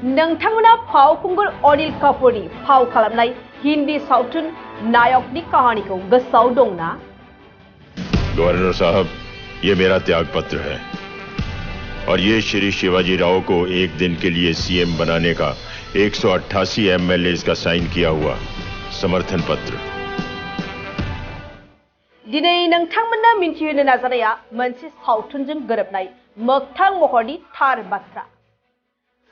नोंथांमोना फावखुंगुर अनिल कापुरनि फाव खालामनाय हिंदी सावथुन नायकनि कहानीखौ गोसोआव दं ना? गवर्नर साहब, ये मेरा त्याग पत्र है और ये श्री शिवाजी राव को एक दिन के लिए सीएम बनाने का 188 एमएलए का साइन किया हुआ समर्थन पत्र। दिनै नोंथांमोननो मिन्थिहोनो नाजानाया मोनसे सावथुनजों गोरोबनाय मोगथां महरनि थार बाथ्रा।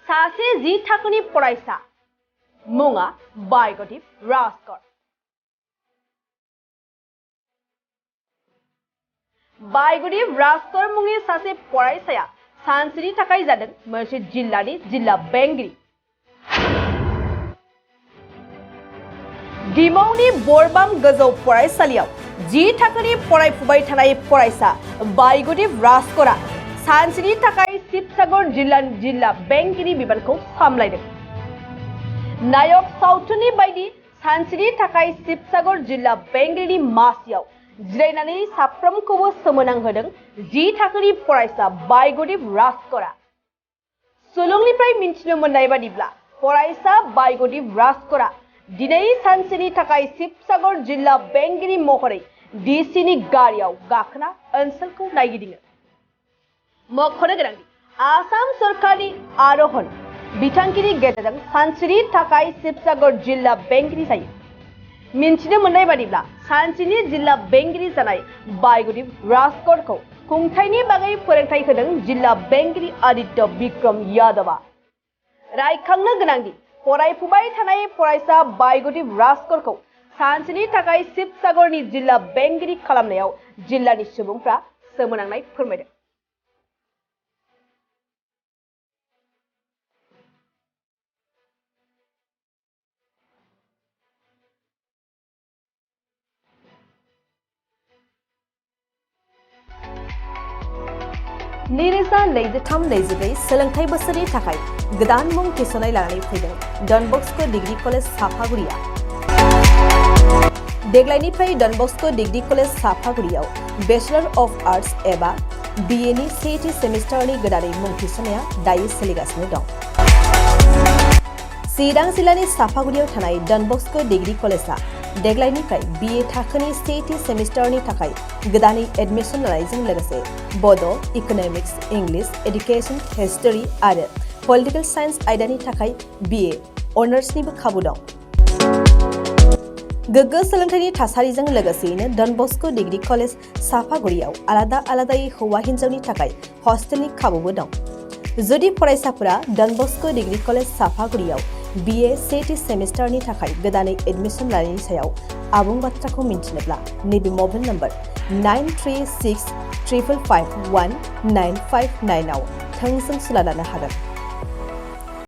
सासे 10 थाखोनि फरायसा, मुङा बायगदिप राजकर। बायगदिप राजकर मुंनि सासे फरायसाया सानसेनि थाखाय जादों मोनसे जिल्लानि जिल्ला बेंगिरि। दिमावनि बरबाम गोजौ फरायसालियाव 10 थाखोनि फरायफुबाय थानाय फरायसा बायगदिप राजकरा सानसेनि थाखाय शिबसागर जिल्लानि जिल्ला बेंगिरि बिबानखौ सामलायदों। नायक सावथुननि बायदि सानसेनि थाखाय शिबसागर जिल्ला बेंगिरिनि मासियाव जिरायनानै साफ्रोमखौबो सोमोनांहोदों 10 थाखोनि फरायसा बायगदिप राजकरा। सुलुंनिफ्राय मिन्थिनो मोननाय बादिब्ला फरायसा बायगदिप राजकरा दिनै सानसेनि थाखाय शिबसागर जिल्ला बेंगिरि महरै डीसीनि गारियाव गाखोना ओनसोलखौ नायगिदिङो। मख'नो गोनांदि आसाम सरकारनि आरोहन बिथांखिनि गेजेरजों सानसेनि थाखाय शिबसागर जिल्ला बेंगिरि जायो। मिन्थिनो मोननाय बादिब्ला सानसेनि जिल्ला बेंगिरि जानाय बायगदिप राजकरखौ खुंथायनि बागै फोरोंथाय होदों जिल्ला बेंगिरि आदित्य बिक्रम यादवआ। रायखांनो गोनांदि फरायफुबाय थानाय फरायसा बायगदिप राजकरखौ सानसेनि थाखाय शिबसागरनि जिल्ला बेंगिरि खालामनायाव जिल्लानि सुबुंफ्रा सोमोनांनाय फोरमायदों। नैरोजा 23-24 सोलोंथाइ बोसोरनि थाखाय गोदान मुं थिसननाय लानानै फैदों डन बस्क' डिग्री कलेज साफागुरिया। देग्लायनिफ्राय डन बस्क' डिग्री कलेज साफागुरियाव बेचलर अफ आर्ट्स एबा BA नि सेथि सेमिस्टारनि गोदानै मुं थिसननाया दायो सोलिगासिनो दं। चिरां जिल्लानि साफागुरियाव थानाय डन बस्क' डिग्री कलेजआ देग्लायनिफ्राय BA थाखोनि सेथि सेमिस्टारनि थाखाय गोदानै एडमिशन लानायजों लोगोसे बड', इक'नमिक्स, इंलिश, एडुकेशन, हिस्टरी आरो पलिटिकल साइन्स आयदानि थाखाय BA अनार्सनिबो खाबु दं। गोग्गो सोलोंथाइनि थासारिजों लोगोसेयैनो डन बस्क' डिग्री कलेज साफागुरियाव आलादा आलादायै हौवा हिन्जावनि थाखाय हस्टेलनि खाबुबो दं। जुदि फरायसाफोरा डन बस्क' डिग्री कलेज साफागुरियाव BA सेथि सेमिस्टारनि थाखाय गोदानै एडमिशन लानायनि सायाव आबुं बाथ्राखौ मिन्थिनोब्ला नैबे मबाइल नम्बर 9365519959 आव थोंजों सुला लानो हागोन।